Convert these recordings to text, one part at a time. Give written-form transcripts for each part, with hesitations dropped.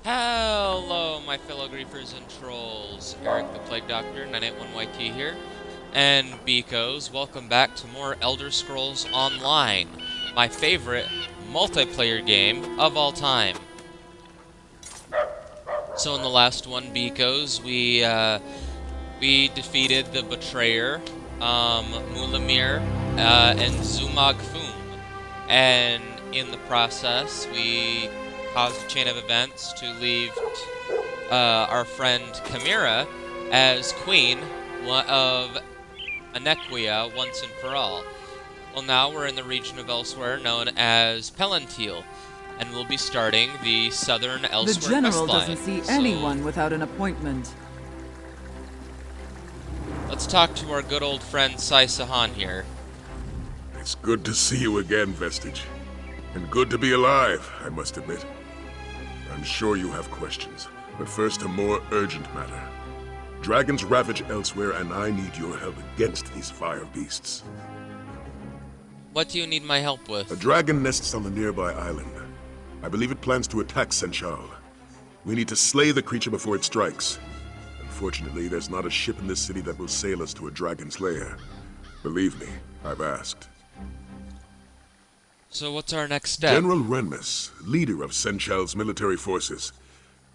Hello, my fellow griefers and trolls. Eric the Plague Doctor, 981YT here, and Beekos. Welcome back to more Elder Scrolls Online, my favorite multiplayer game of all time. So in the last one, Beekos, we defeated the Betrayer, Mulamir, and Zumag Foom, and in the process, we caused a chain of events to leave our friend Chimera as queen of Anequia once and for all. Well, now we're in the region of Elswyre known as Palantir, and we'll be starting the Southern Elswyre The general questline. doesn't see anyone without an appointment. Let's talk to our good old friend Sai Sahan here. It's good to see you again, Vestige. And good to be alive, I must admit. I'm sure you have questions, but first a more urgent matter. Dragons ravage Elswyre, and I need your help against these fire beasts. What do you need my help with? A dragon nests on a nearby island. I believe it plans to attack Senchal. We need to slay the creature before it strikes. Unfortunately, there's not a ship in this city that will sail us to a dragon's lair. Believe me, I've asked. So what's our next step? General Renmus, leader of Senchal's military forces,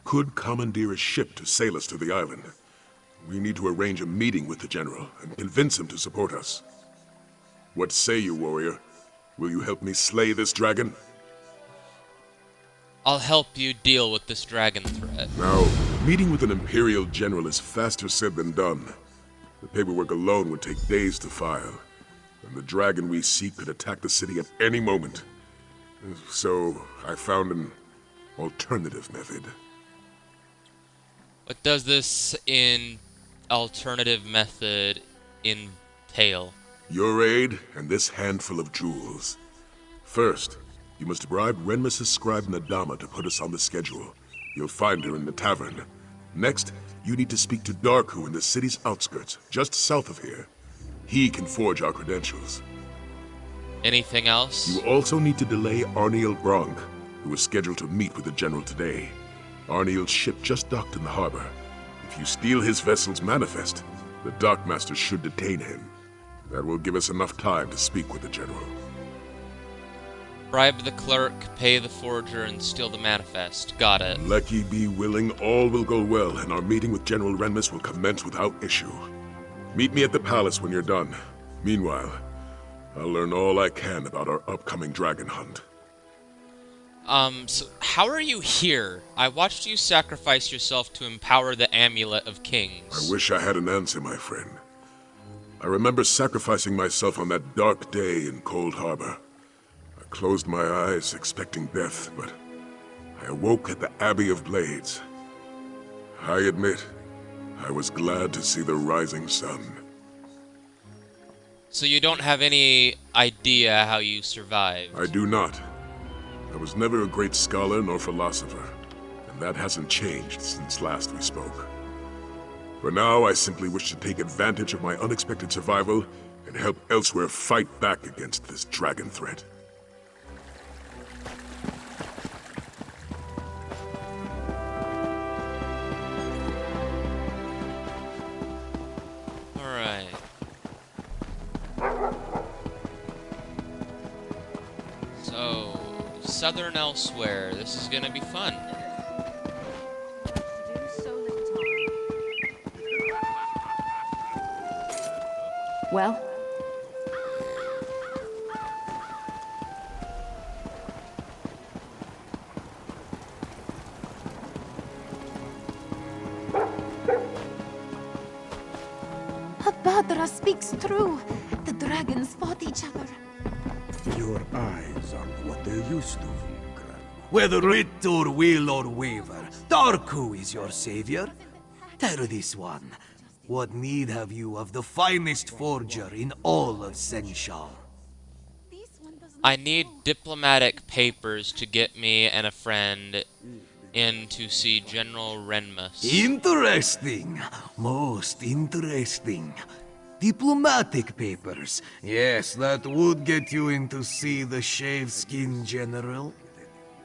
could commandeer a ship to sail us to the island. We need to arrange a meeting with the general and convince him to support us. What say you, warrior? Will you help me slay this dragon? I'll help you deal with this dragon threat. Now, meeting with an Imperial general is faster said than done. The paperwork alone would take days to file, and the dragon we seek could attack the city at any moment. So, I found an alternative method. What does this alternative method entail? Your aid and this handful of jewels. First, you must bribe Renmus's scribe Nadama to put us on the schedule. You'll find her in the tavern. Next, you need to speak to Darku in the city's outskirts, just south of here. He can forge our credentials. Anything else? You also need to delay Arniel Bronk, who is scheduled to meet with the general today. Arniel's ship just docked in the harbor. If you steal his vessel's manifest, the dockmaster should detain him. That will give us enough time to speak with the general. Bribe the clerk, pay the forger, and steal the manifest. Got it. Lecky be willing, all will go well, and our meeting with General Renmus will commence without issue. Meet me at the palace when you're done. Meanwhile, I'll learn all I can about our upcoming dragon hunt. So how are you here? I watched you sacrifice yourself to empower the Amulet of Kings. I wish I had an answer, my friend. I remember sacrificing myself on that dark day in Cold Harbor. I closed my eyes, expecting death, but I awoke at the Abbey of Blades. I admit, I was glad to see the rising sun. So you don't have any idea how you survived? I do not. I was never a great scholar nor philosopher, and that hasn't changed since last we spoke. For now, I simply wish to take advantage of my unexpected survival and help Elswyre fight back against this dragon threat. Alright. So, Southern Elswyre. This is gonna be fun. Well, Abadra speaks true. The dragons fought each other. Your eyes aren't what they used to be, Grandma. Whether writ or will or waver, Darku is your savior. Tell this one, what need have you of the finest forger in all of Senchal? I need diplomatic papers to get me and a friend in to see General Renmus. Interesting. Most interesting. Diplomatic papers. Yes, that would get you in to see the shave-skin general.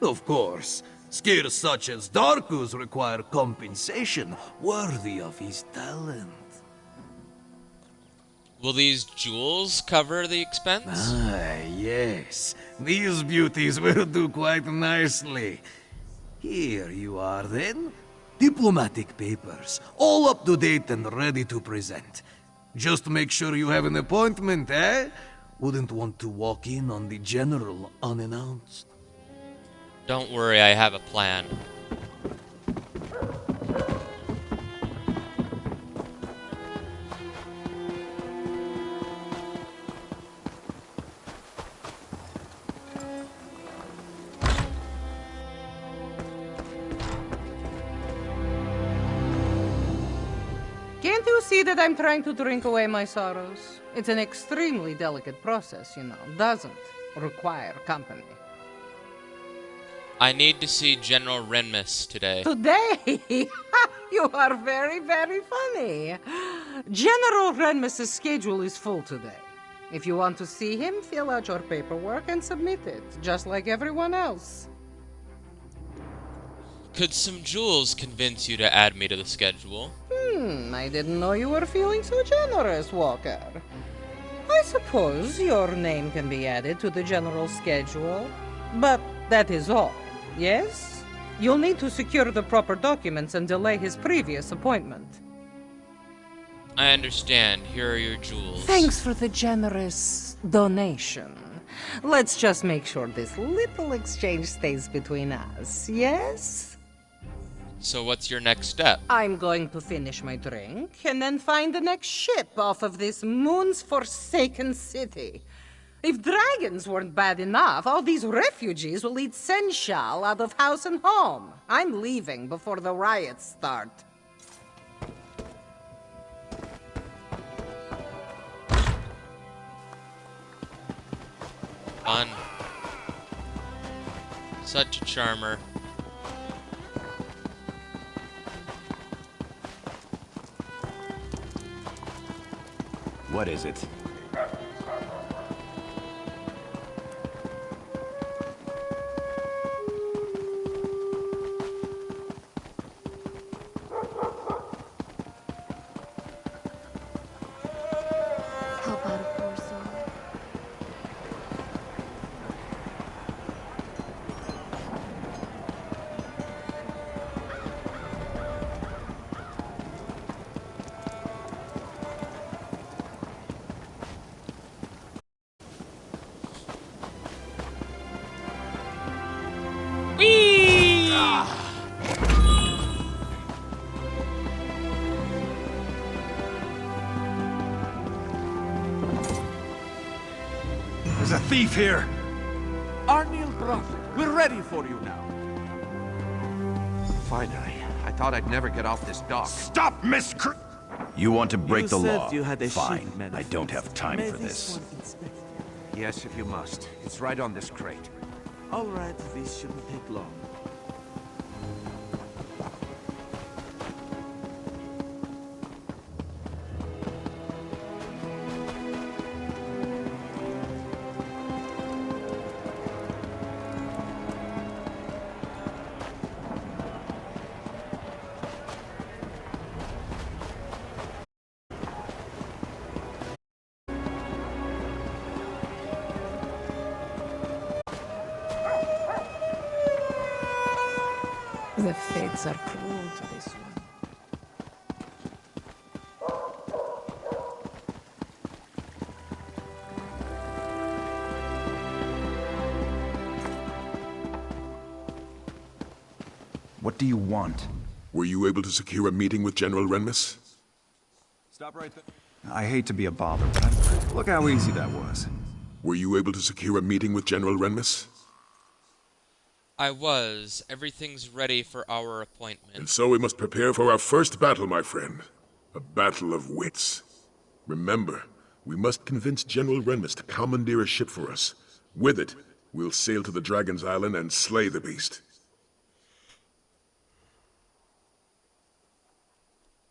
Of course, Skills such as Darkus require compensation worthy of his talent. Will these jewels cover the expense? Ah, yes. These beauties will do quite nicely. Here you are, then. Diplomatic papers, all up to date and ready to present. Just make sure you have an appointment, eh? Wouldn't want to walk in on the General unannounced. Don't worry, I have a plan. Can't you see that I'm trying to drink away my sorrows? It's an extremely delicate process, you know. Doesn't require company. I need to see General Renmus today. Today? You are very, very funny. General Renmus's schedule is full today. If you want to see him, fill out your paperwork and submit it, just like everyone else. Could some jewels convince you to add me to the schedule? I didn't know you were feeling so generous, Walker. I suppose your name can be added to the general schedule, but that is all, yes? You'll need to secure the proper documents and delay his previous appointment. I understand. Here are your jewels. Thanks for the generous donation. Let's just make sure this little exchange stays between us, yes? So what's your next step? I'm going to finish my drink and then find the next ship off of this moon's forsaken city. If dragons weren't bad enough, all these refugees will eat senshal out of house and home. I'm leaving before the riots start. Fun. Such a charmer. What is it? Help out a poor soul. There's a thief here! Arniel brother, we're ready for you now. Finally. I thought I'd never get off this dock. Stop, You want to break the law? You had a Fine. I don't have time for this. Yes, if you must. It's right on this crate. All right, this shouldn't take long. The fates are cruel to this one. What do you want? Were you able to secure a meeting with General Renmus? Stop right there. I hate to be a bother, but look how easy that was. Were you able to secure a meeting with General Renmus? I was. Everything's ready for our And appointment. so we must prepare for our first battle, my friend. A battle of wits. Remember, we must convince General Renmus to commandeer a ship for us. With it, we'll sail to the Dragon's Island and slay the beast.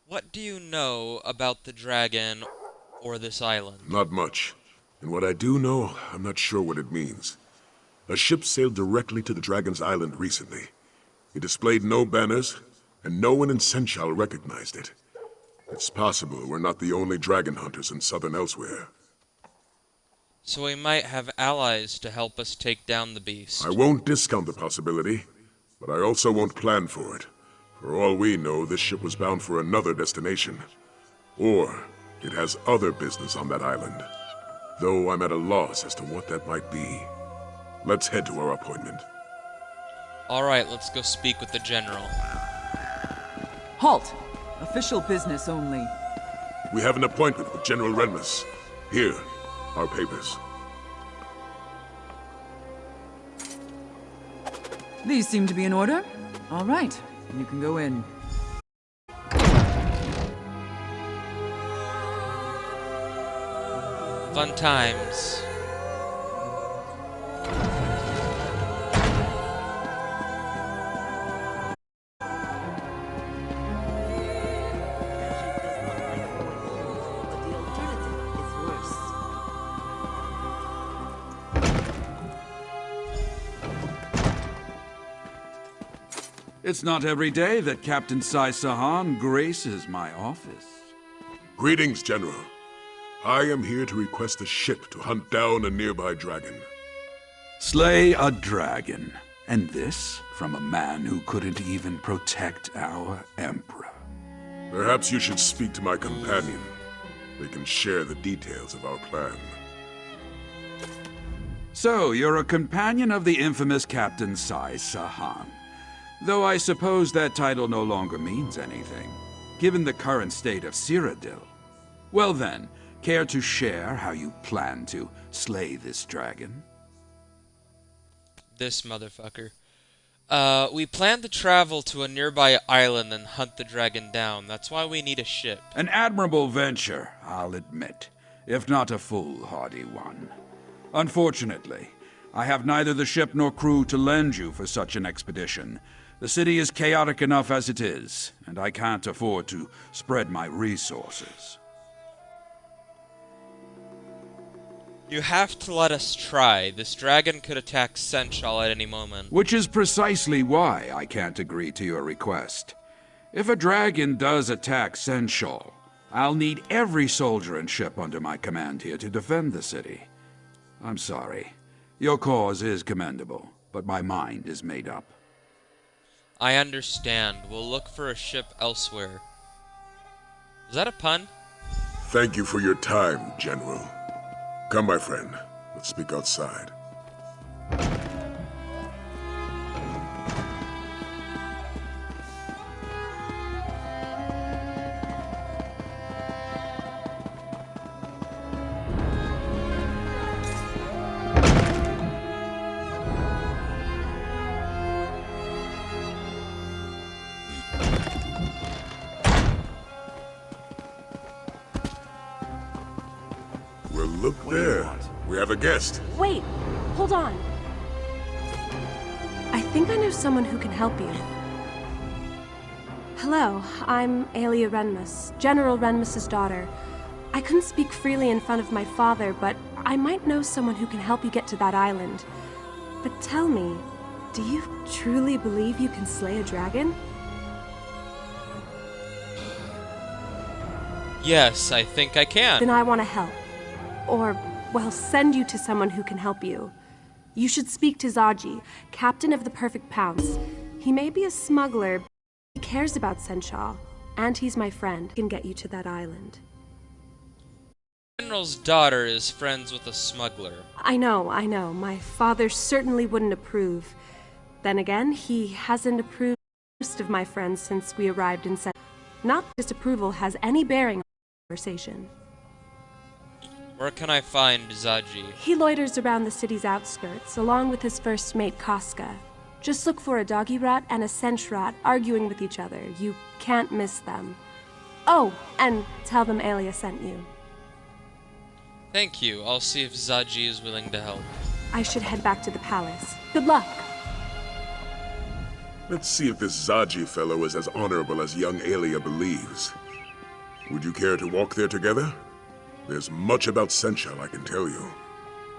What do you know about the dragon or this island? Not much. And what I do know, I'm not sure what it means. A ship sailed directly to the Dragon's Island recently. It displayed no banners, and no one in Senchal recognized it. It's possible we're not the only dragon hunters in Southern Elswyre. So we might have allies to help us take down the beast. I won't discount the possibility, but I also won't plan for it. For all we know, this ship was bound for another destination. Or it has other business on that island. Though I'm at a loss as to what that might be. Let's head to our appointment. Alright, let's go speak with the general. Halt! Official business only. We have an appointment with General Renmus. Here, our papers. These seem to be in order. All right, you can go in. Fun times. It's not every day that Captain Sai Sahan graces my office. Greetings, General. I am here to request a ship to hunt down a nearby dragon. Slay a dragon. And this from a man who couldn't even protect our Emperor. Perhaps you should speak to my companion. They can share the details of our plan. So, you're a companion of the infamous Captain Sai Sahan. Though I suppose that title no longer means anything, given the current state of Cyrodiil. Well then, care to share how you plan to slay this dragon? This motherfucker. We plan to travel to a nearby island and hunt the dragon down. That's why we need a ship. An admirable venture, I'll admit, if not a foolhardy one. Unfortunately, I have neither the ship nor crew to lend you for such an expedition. The city is chaotic enough as it is, and I can't afford to spread my resources. You have to let us try. This dragon could attack Senchal at any moment. Which is precisely why I can't agree to your request. If a dragon does attack Senchal, I'll need every soldier and ship under my command here to defend the city. I'm sorry. Your cause is commendable, but my mind is made up. I understand. We'll look for a ship elsewhere. Is that a pun? Thank you for your time, General. Come, my friend. Let's speak outside. Well, look there. We have a guest. Wait, hold on. I think I know someone who can help you. Hello, I'm Aelia Renmus, General Renmus's daughter. I couldn't speak freely in front of my father, but I might know someone who can help you get to that island. But tell me, do you truly believe you can slay a dragon? Yes, I think I can. Then I want to help. Or, well, send you to someone who can help you. You should speak to Zaji, captain of the Perfect Pounce. He may be a smuggler, but he cares about Senchal, and he's my friend. He can get you to that island. General's daughter is friends with a smuggler. I know. My father certainly wouldn't approve. Then again, he hasn't approved most of my friends since we arrived in Senchal. Not that disapproval has any bearing on the conversation. Where can I find Zaji? He loiters around the city's outskirts, along with his first mate, Casca. Just look for a doggy rat and a sench rat arguing with each other. You can't miss them. Oh, and tell them Aelia sent you. Thank you. I'll see if Zaji is willing to help. I should head back to the palace. Good luck. Let's see if this Zaji fellow is as honorable as young Aelia believes. Would you care to walk there together? There's much about Senchal I can tell you.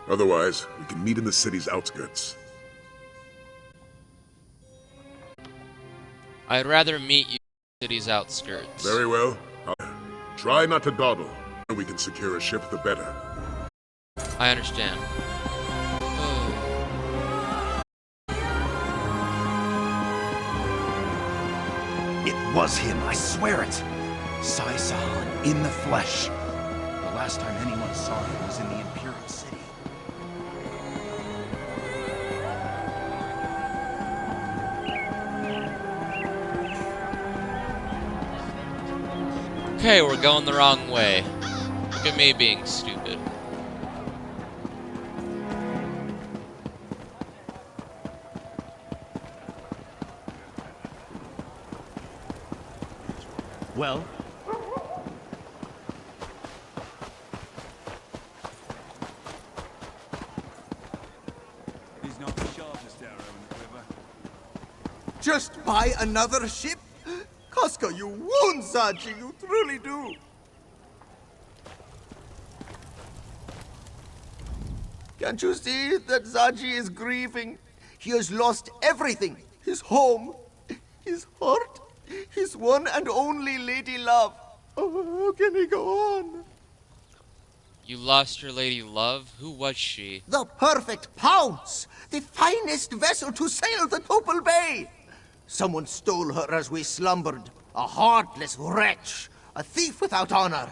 Otherwise, we can meet in the city's outskirts. I'd rather meet you in the city's outskirts. Very well. Try not to dawdle. The we can secure a ship, the better. I understand. It was him, I swear it. Sai Sahan, in the flesh. The last time anyone saw him was in the Imperial City. Okay, we're going the wrong way. Look at me being stupid. Well? He's not the sharpest arrow in the quiver. Just buy another ship? Casca, you wound Zaji, you truly do. Can't you see that Zaji is grieving? He has lost everything. His home, his heart, his one and only lady love. Oh, how can he go on? You lost your lady love? Who was she? The perfect pounce! The finest vessel to sail the Topal Bay! Someone stole her as we slumbered. A heartless wretch. A thief without honor.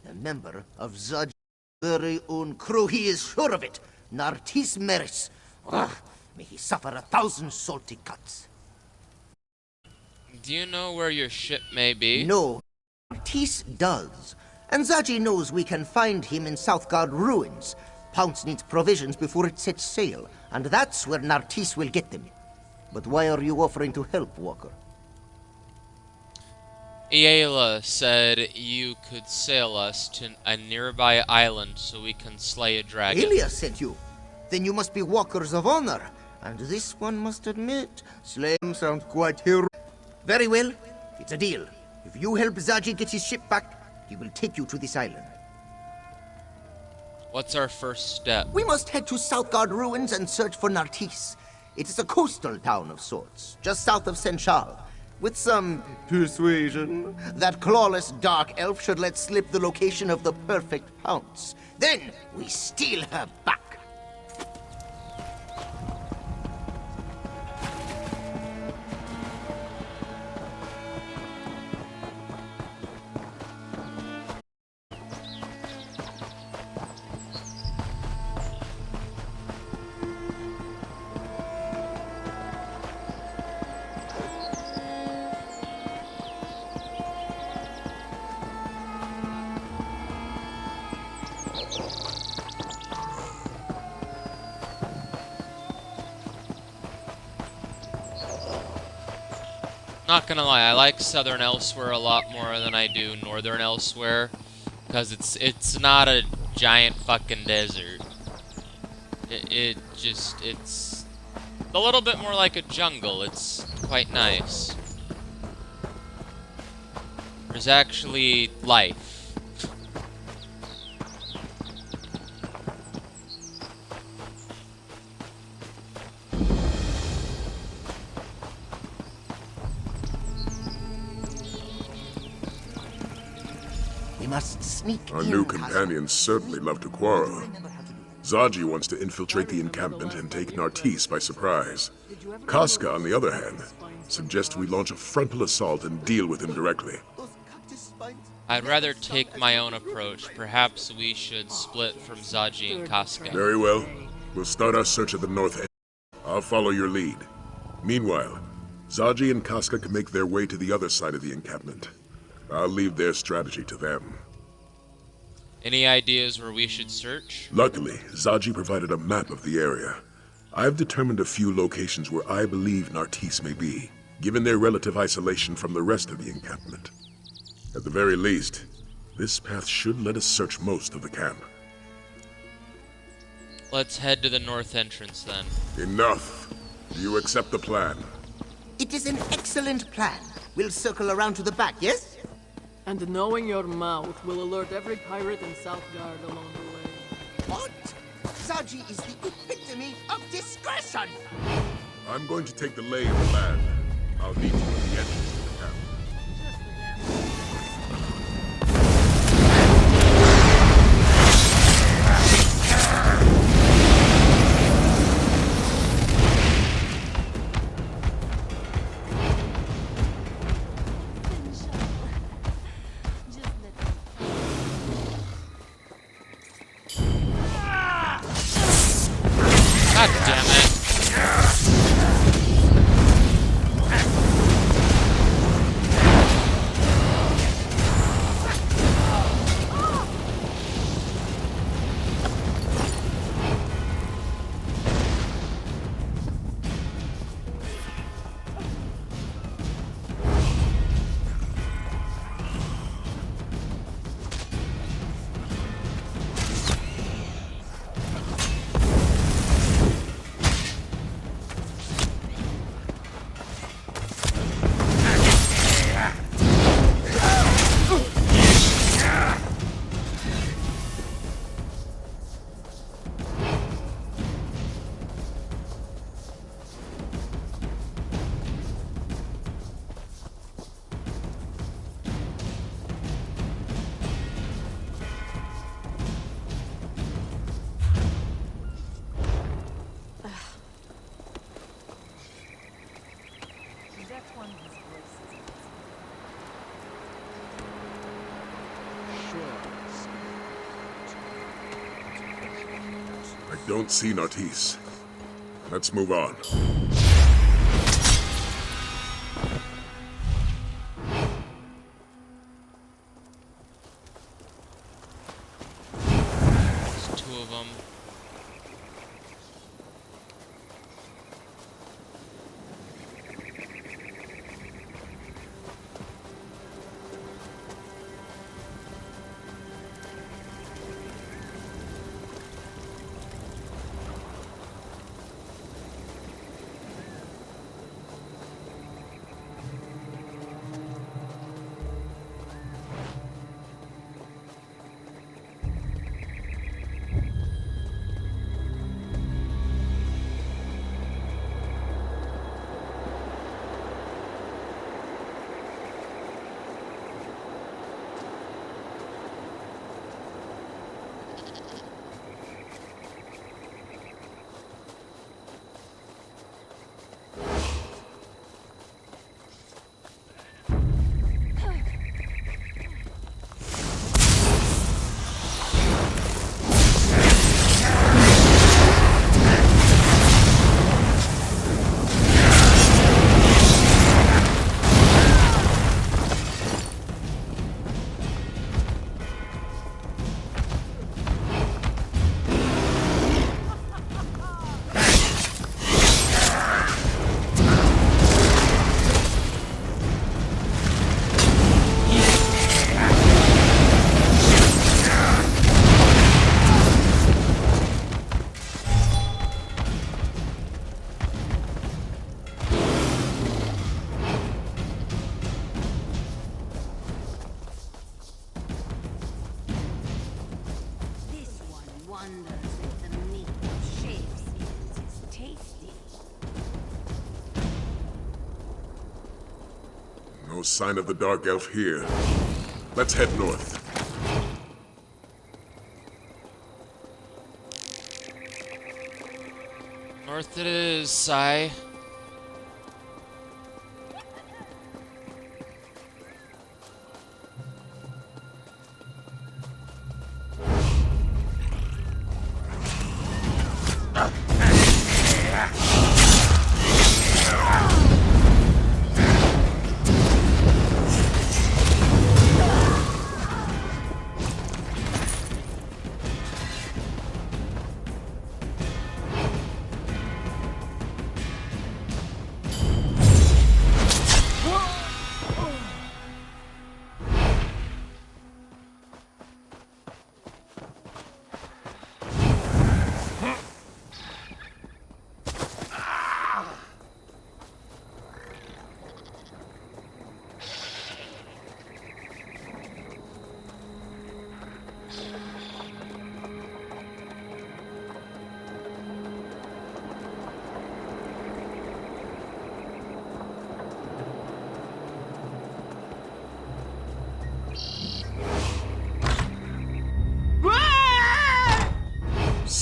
A member of Zaji's very own crew. He is sure of it. Nartis Meris. Ugh, may he suffer 1,000 salty cuts. Do you know where your ship may be? No. Nartis does. And Zaji knows we can find him in Southguard ruins. Pounce needs provisions before it sets sail. And that's where Nartis will get them. But why are you offering to help, Walker? Iela said you could sail us to a nearby island so we can slay a dragon. Ilia sent you. Then you must be walkers of honor. And this one must admit, slaying sounds quite hero. Very well. It's a deal. If you help Zaji get his ship back, he will take you to this island. What's our first step? We must head to Southguard ruins and search for Nartis. It is a coastal town of sorts, just south of Senchal. With some persuasion, that clawless dark elf should let slip the location of the perfect pounce. Then we steal her back. Not gonna lie, I like Southern Elswyre a lot more than I do Northern Elswyre, because it's not a giant fucking desert. It's a little bit more like a jungle. It's quite nice. There's actually life. Must sneak Our new companions certainly love to quarrel. Zaji wants to infiltrate the encampment and take Nartis by surprise. Casca, on the other hand, suggests we launch a frontal assault and deal with him directly. I'd rather take my own approach. Perhaps we should split from Zaji and Casca. Very well. We'll start our search at the north end. I'll follow your lead. Meanwhile, Zaji and Casca can make their way to the other side of the encampment. I'll leave their strategy to them. Any ideas where we should search? Luckily, Zaji provided a map of the area. I've determined a few locations where I believe Nartis may be, given their relative isolation from the rest of the encampment. At the very least, this path should let us search most of the camp. Let's head to the north entrance then. Enough. Do you accept the plan? It is an excellent plan. We'll circle around to the back, yes? And knowing your mouth will alert every pirate in Southguard along the way. What? Zaji is the epitome of discretion! I'm going to take the lay of the land. I'll meet you at the entrance to the camp. God damn it. I don't see Nartisse. Let's move on. There's two of them. No sign of the Dark Elf here. Let's head north. North it is, Sai.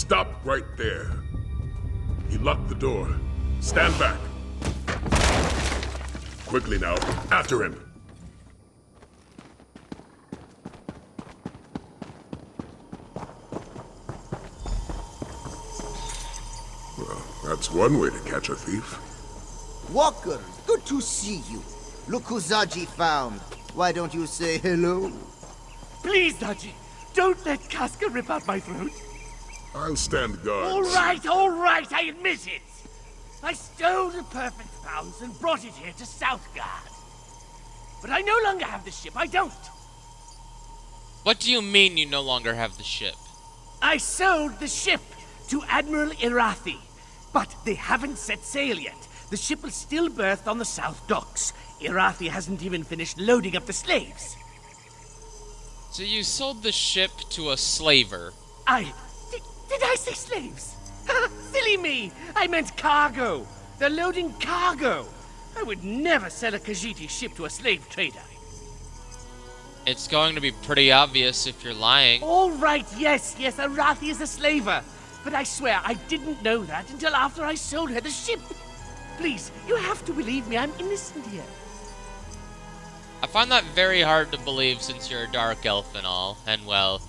Stop right there. He locked the door. Stand back. Quickly now, after him. Well, that's one way to catch a thief. Walkers, good to see you. Look who Zaji found. Why don't you say hello? Please, Zaji, don't let Casca rip out my throat. I'll stand guard. All right, I admit it. I stole the perfect pounds and brought it here to Southgard. But I no longer have the ship, I don't. What do you mean you no longer have the ship? I sold the ship to Admiral Irathi, but they haven't set sail yet. The ship will still berth on the south docks. Irathi hasn't even finished loading up the slaves. So you sold the ship to a slaver? Did I say slaves? Silly me! I meant cargo. They're loading cargo. I would never sell a Khajiiti ship to a slave trader. It's going to be pretty obvious if you're lying. All right, yes, Irathi is a slaver. But I swear I didn't know that until after I sold her the ship. Please, you have to believe me, I'm innocent here. I find that very hard to believe since you're a dark elf and all, and well.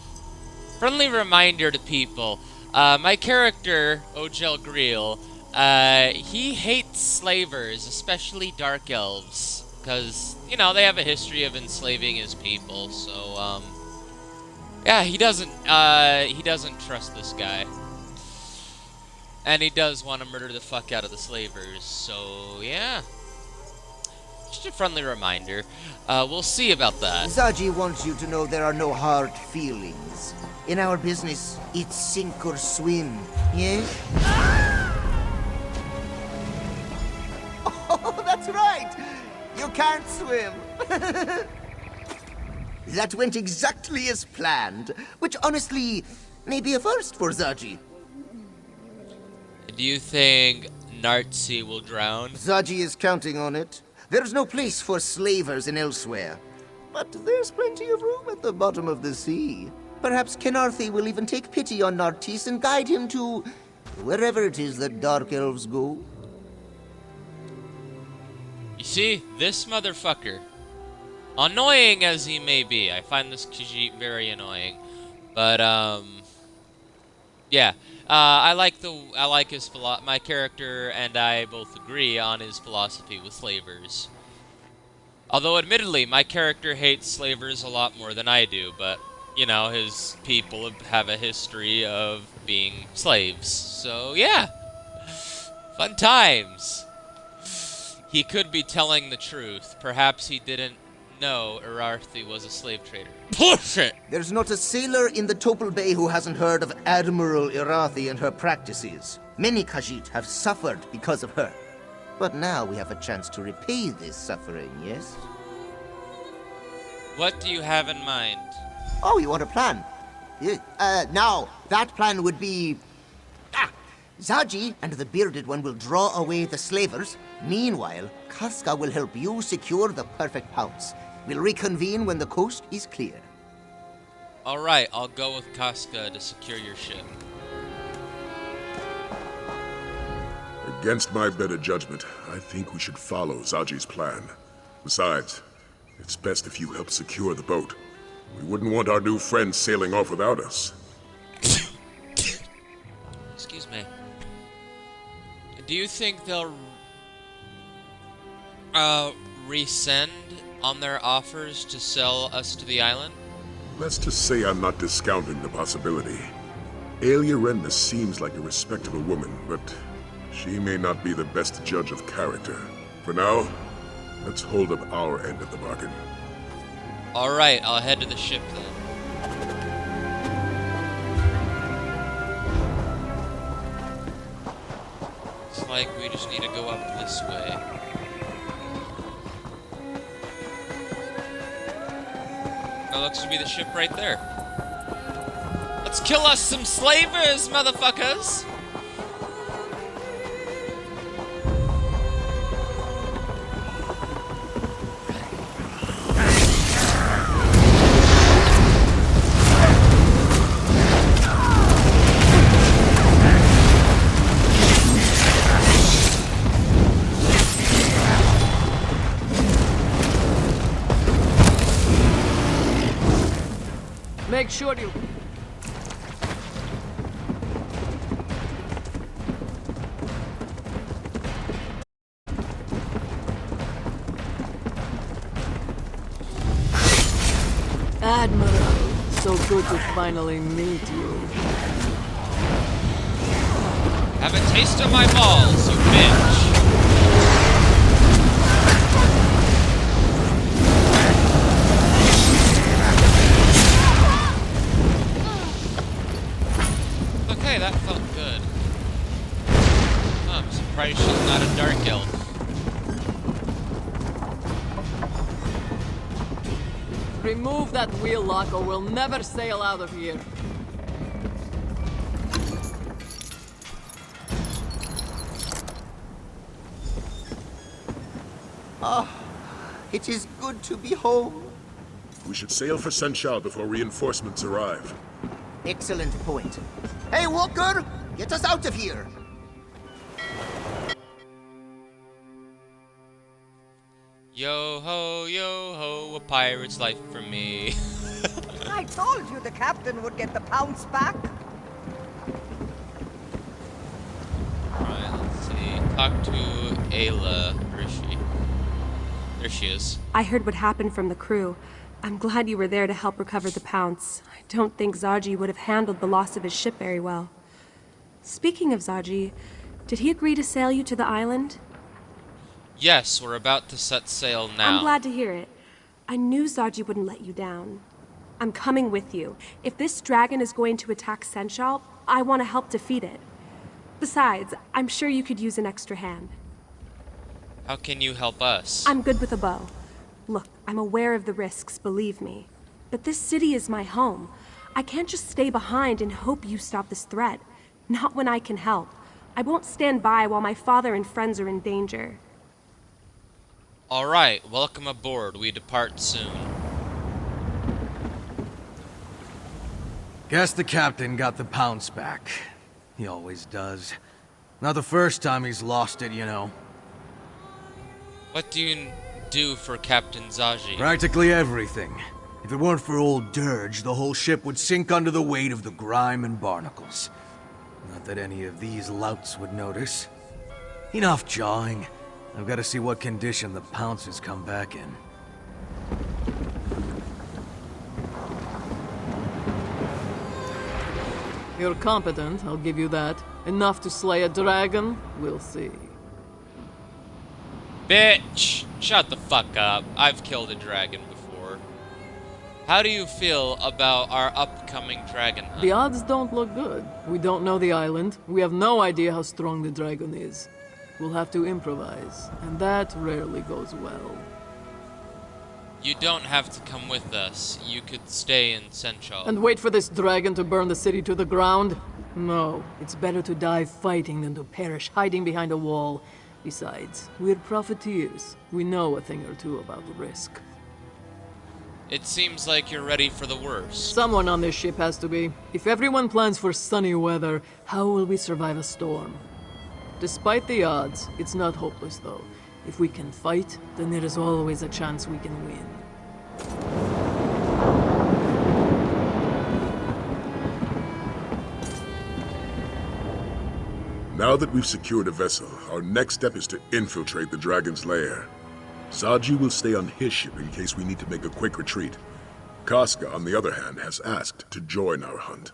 Friendly reminder to people, my character, Ojel Greel, he hates slavers, especially dark elves, because, you know, they have a history of enslaving his people, so, yeah, he doesn't trust this guy. And he does want to murder the fuck out of the slavers, so yeah. Just a friendly reminder. We'll see about that. Zaji wants you to know there are no hard feelings. In our business, it's sink or swim, yes? Oh, that's right! You can't swim! That went exactly as planned, which honestly may be a first for Zaji. Do you think Nartzi will drown? Zaji is counting on it. There's no place for slavers in Elswyre. But there's plenty of room at the bottom of the sea. Perhaps Kenarthi will even take pity on Nartis and guide him to wherever it is that dark elves go. You see, this motherfucker, annoying as he may be, I find this Khajiit very annoying, but yeah, I like his my character and I both agree on his philosophy with slavers. Although, admittedly, my character hates slavers a lot more than I do, but, you know, his people have a history of being slaves. So, yeah. Fun times. He could be telling the truth. Perhaps he didn't know Irathi was a slave trader. Bullshit! There's not a sailor in the Topal Bay who hasn't heard of Admiral Irathi and her practices. Many Khajiit have suffered because of her. But now we have a chance to repay this suffering, yes? What do you have in mind? Oh, you want a plan? Now, that plan would be... Zaji and the Bearded One will draw away the slavers. Meanwhile, Casca will help you secure the perfect pounce. We'll reconvene when the coast is clear. Alright, I'll go with Casca to secure your ship. Against my better judgment, I think we should follow Zaji's plan. Besides, it's best if you help secure the boat. We wouldn't want our new friends sailing off without us. Excuse me. Do you think they'll resend on their offers to sell us to the island? Let's just say I'm not discounting the possibility. Aelia Renda seems like a respectable woman, but she may not be the best judge of character. For now, let's hold up our end of the bargain. Alright, I'll head to the ship then. Looks like we just need to go up this way. That looks to be the ship right there. Let's kill us some slavers, motherfuckers! Make sure you... Admiral, so good to finally meet you. Have a taste of my balls, you bitch! Okay, that felt good. Oh, I'm surprised she's not a dark elf. Remove that wheel lock or we'll never sail out of here. Ah, it is good to be home. We should sail for Senchal before reinforcements arrive. Excellent point. Hey, Walker! Get us out of here! Yo ho, a pirate's life for me. I told you the captain would get the pounce back. Alright, let's see. Talk to Ayla. Where is she? There she is. I heard what happened from the crew. I'm glad you were there to help recover the pounce. I don't think Zaji would have handled the loss of his ship very well. Speaking of Zaji, did he agree to sail you to the island? Yes, we're about to set sail now. I'm glad to hear it. I knew Zaji wouldn't let you down. I'm coming with you. If this dragon is going to attack Senchal, I want to help defeat it. Besides, I'm sure you could use an extra hand. How can you help us? I'm good with a bow. Look, I'm aware of the risks, believe me. But this city is my home. I can't just stay behind and hope you stop this threat. Not when I can help. I won't stand by while my father and friends are in danger. Alright, welcome aboard. We depart soon. Guess the captain got the pounce back. He always does. Not the first time he's lost it, you know. What do you do for Captain Zaji? Practically everything. If it weren't for old Dirge, the whole ship would sink under the weight of the grime and barnacles. Not that any of these louts would notice. Enough jawing. I've got to see what condition the pounce has come back in. You're competent, I'll give you that. Enough to slay a dragon? We'll see. Bitch! Shut the fuck up. I've killed a dragon before. How do you feel about our upcoming dragon hunt? The odds don't look good. We don't know the island. We have no idea how strong the dragon is. We'll have to improvise, and that rarely goes well. You don't have to come with us. You could stay in Senchal. And wait for this dragon to burn the city to the ground? No, it's better to die fighting than to perish hiding behind a wall. Besides, we're profiteers. We know a thing or two about the risk. It seems like you're ready for the worst. Someone on this ship has to be. If everyone plans for sunny weather, how will we survive a storm? Despite the odds, it's not hopeless though. If we can fight, then there is always a chance we can win. Now that we've secured a vessel, our next step is to infiltrate the dragon's lair. Zaji will stay on his ship in case we need to make a quick retreat. Casca, on the other hand, has asked to join our hunt.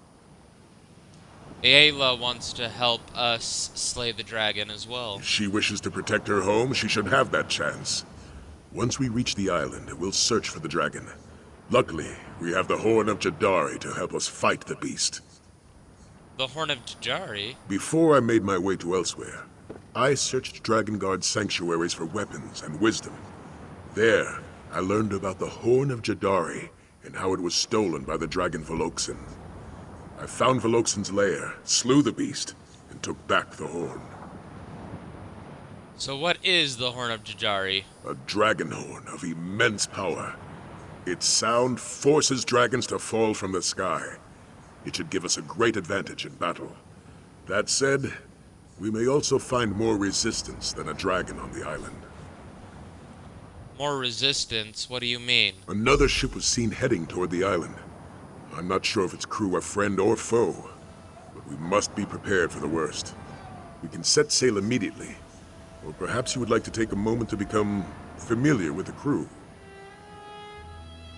Ayla wants to help us slay the dragon as well. If she wishes to protect her home, she should have that chance. Once we reach the island, we'll search for the dragon. Luckily, we have the Horn of Jadari to help us fight the beast. The Horn of Jadari? Before I made my way to Elswyre, I searched Dragonguard sanctuaries for weapons and wisdom. There, I learned about the Horn of Jadari and how it was stolen by the dragon Veloxin. I found Veloxin's lair, slew the beast, and took back the horn. So what is the Horn of Jadari? A dragon horn of immense power. Its sound forces dragons to fall from the sky. It should give us a great advantage in battle. That said, we may also find more resistance than a dragon on the island. More resistance? What do you mean? Another ship was seen heading toward the island. I'm not sure if its crew are friend or foe, but we must be prepared for the worst. We can set sail immediately, or perhaps you would like to take a moment to become familiar with the crew.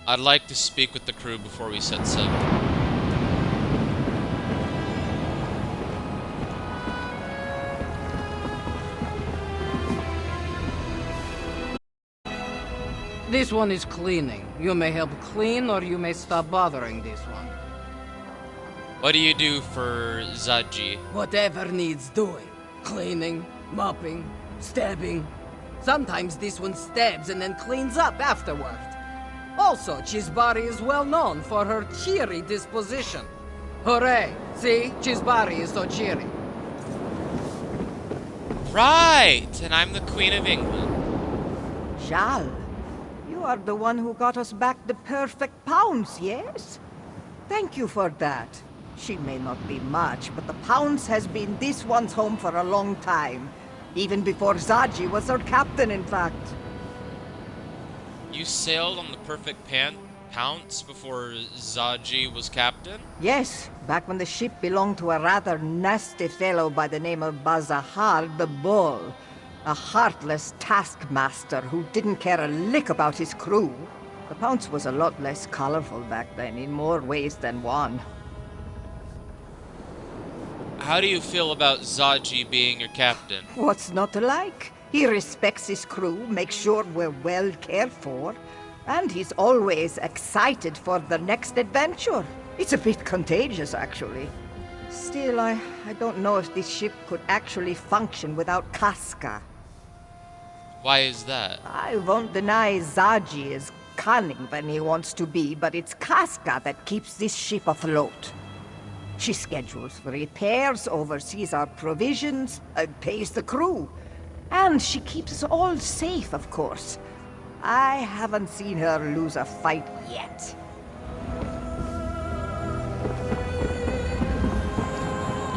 I'd like to speak with the crew before we set sail. This one is cleaning. You may help clean, or you may stop bothering this one. What do you do for Zaji? Whatever needs doing. Cleaning, mopping, stabbing. Sometimes this one stabs and then cleans up afterward. Also, Chisbari is well known for her cheery disposition. Hooray! See? Chisbari is so cheery. Right! And I'm the Queen of England. Jal, you are the one who got us back the perfect pounds, yes? Thank you for that. She may not be much, but the pounds has been this one's home for a long time. Even before Zaji was her captain, in fact. You sailed on the perfect pounce before Zaji was captain? Yes, back when the ship belonged to a rather nasty fellow by the name of Bazahar the Bull. A heartless taskmaster who didn't care a lick about his crew. The pounce was a lot less colorful back then, in more ways than one. How do you feel about Zaji being your captain? What's not to like? He respects his crew, makes sure we're well cared for, and he's always excited for the next adventure. It's a bit contagious, actually. Still, I don't know if this ship could actually function without Casca. Why is that? I won't deny Zaji is cunning when he wants to be, but it's Casca that keeps this ship afloat. She schedules repairs, oversees our provisions, pays the crew. And she keeps us all safe, of course. I haven't seen her lose a fight yet.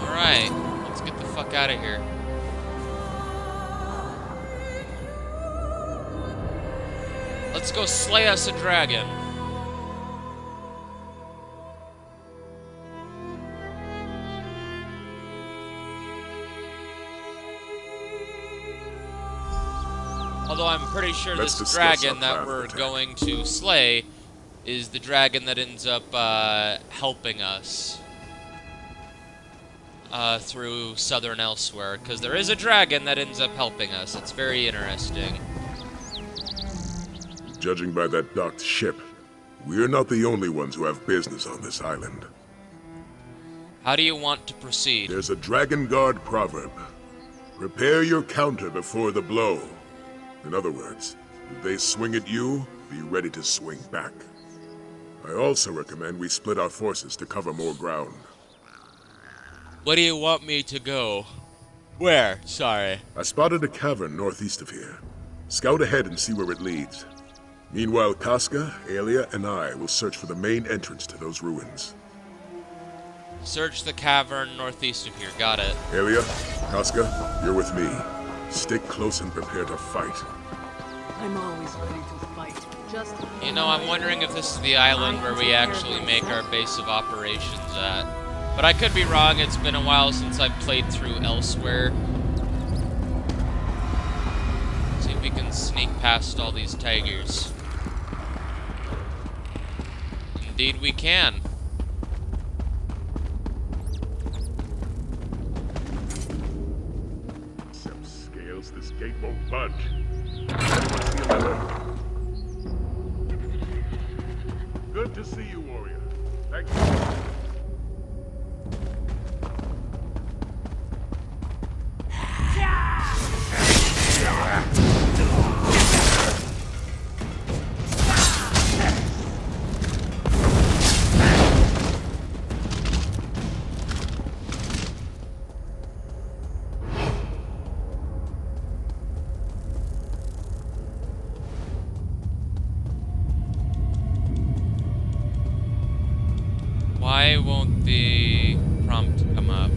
Alright, let's get the fuck out of here. Let's go slay us a dragon. Although I'm pretty sure this dragon that we're going to slay is the dragon that ends up helping us through Southern Elswyre, because there is a dragon that ends up helping us. It's very interesting. Judging by that docked ship, we're not the only ones who have business on this island. How do you want to proceed? There's a Dragonguard proverb. Prepare your counter before the blow. In other words, if they swing at you, be ready to swing back. I also recommend we split our forces to cover more ground. Where do you want me to go? Where? Sorry. I spotted a cavern northeast of here. Scout ahead and see where it leads. Meanwhile, Casca, Aelia, and I will search for the main entrance to those ruins. Search the cavern northeast of here. Got it. Aelia, Casca, you're with me. Stick close and prepare to fight. I'm always ready to fight. Just You know, I'm wondering if this is the island where we actually make our base of operations at. But I could be wrong. It's been a while since I've played through Elswyre. See if we can sneak past all these tigers. Indeed we can. Some scales, this gate won't budge. Anyone see a lever? Good to see you, warrior. Thank you. Why won't the prompt come up?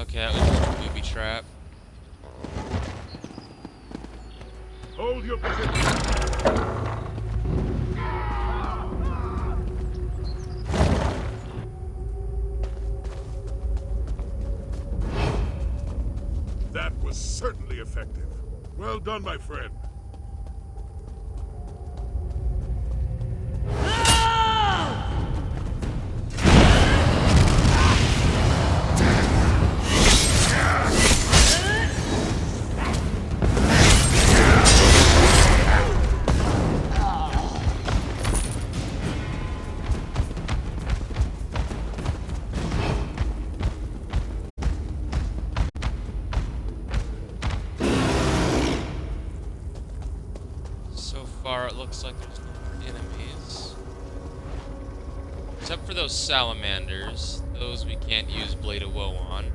Okay, that was just a booby trap. Hold your position. That was certainly effective. Well done, my friend. So far, it looks like there's no more enemies. Except for those salamanders. Those we can't use Blade of Woe on.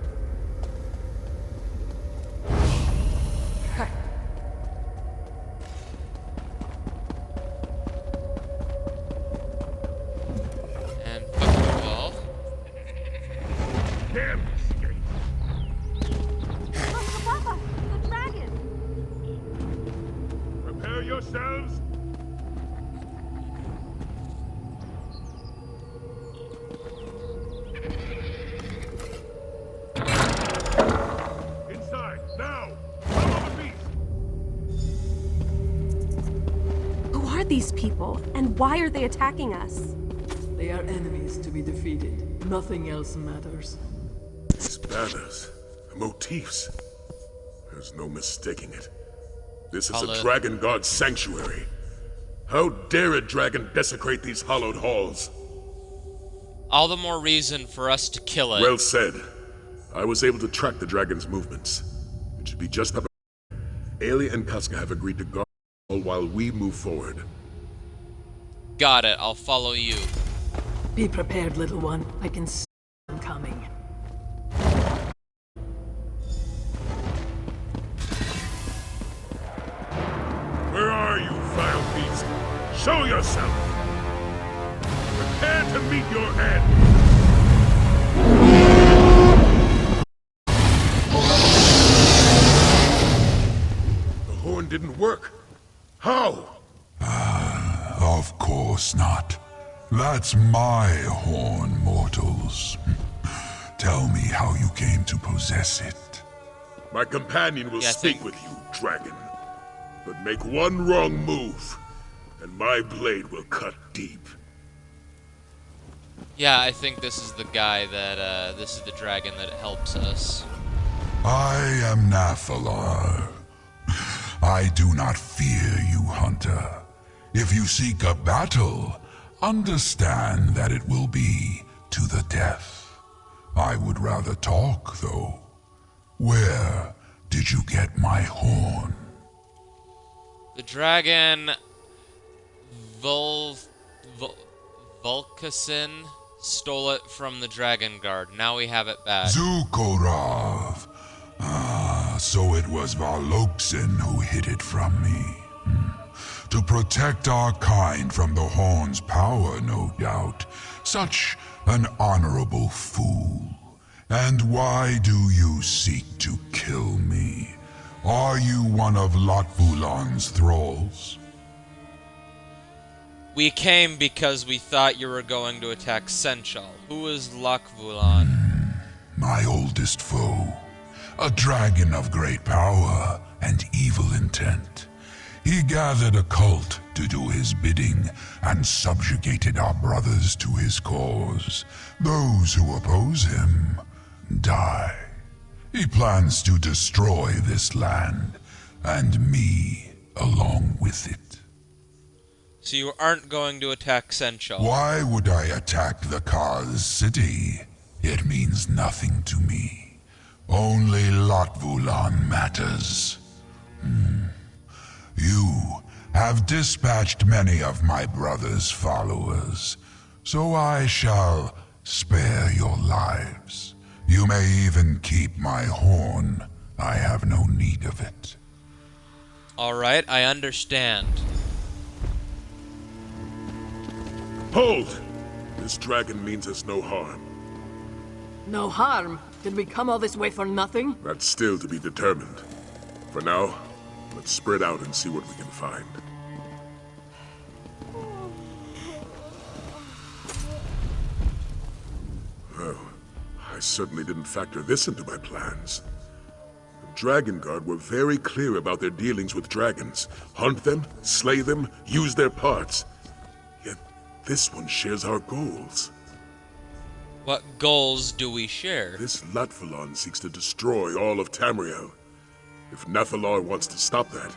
And fuck you all. Damn this gate. The dragon! Prepare yourselves. Inside, now! Follow the beast! Who are these people, and why are they attacking us? They are enemies to be defeated. Nothing else matters. These banners, the motifs. There's no mistaking it. This is a Dragonguard sanctuary. How dare a dragon desecrate these hallowed halls? All the more reason for us to kill it. Well said. I was able to track the dragon's movements. It should be just up. Aelia and Casca have agreed to guard the hall while we move forward. Got it. I'll follow you. Be prepared, little one. I can see them coming. Where are you, vile beast? Show yourself! Prepare to meet your end! The horn didn't work. How? Of course not. That's my horn, mortals. Tell me how you came to possess it. My companion will speak with you, dragon. But make one wrong move, and my blade will cut deep. Yeah, I think this is the guy that, this is the dragon that helps us. I am Nahfahlaar. I do not fear you, hunter. If you seek a battle, understand that it will be to the death. I would rather talk, though. Where did you get my horn? The dragon Vulcasin stole it from the Dragonguard. Now we have it back. Zukorav. So it was Valoksin who hid it from me. To protect our kind from the horn's power, no doubt. Such an honorable fool. And why do you seek to kill me? Are you one of Lotvulan's thralls? We came because we thought you were going to attack Senchal. Who is Lotvulan? My oldest foe. A dragon of great power and evil intent. He gathered a cult to do his bidding and subjugated our brothers to his cause. Those who oppose him die. He plans to destroy this land, and me along with it. So you aren't going to attack Senchal? Why would I attack the Kaz city? It means nothing to me. Only Lotvulan matters. You have dispatched many of my brother's followers, so I shall spare your lives. You may even keep my horn. I have no need of it. Alright, I understand. Hold! This dragon means us no harm. No harm. Did we come all this way for nothing? That's still to be determined. For now, let's spread out and see what we can find. Oh, I certainly didn't factor this into my plans. The Dragonguard were very clear about their dealings with dragons. Hunt them, slay them, use their parts. Yet this one shares our goals. What goals do we share? This Nahfahlaar seeks to destroy all of Tamriel. If Nahfahlaar wants to stop that,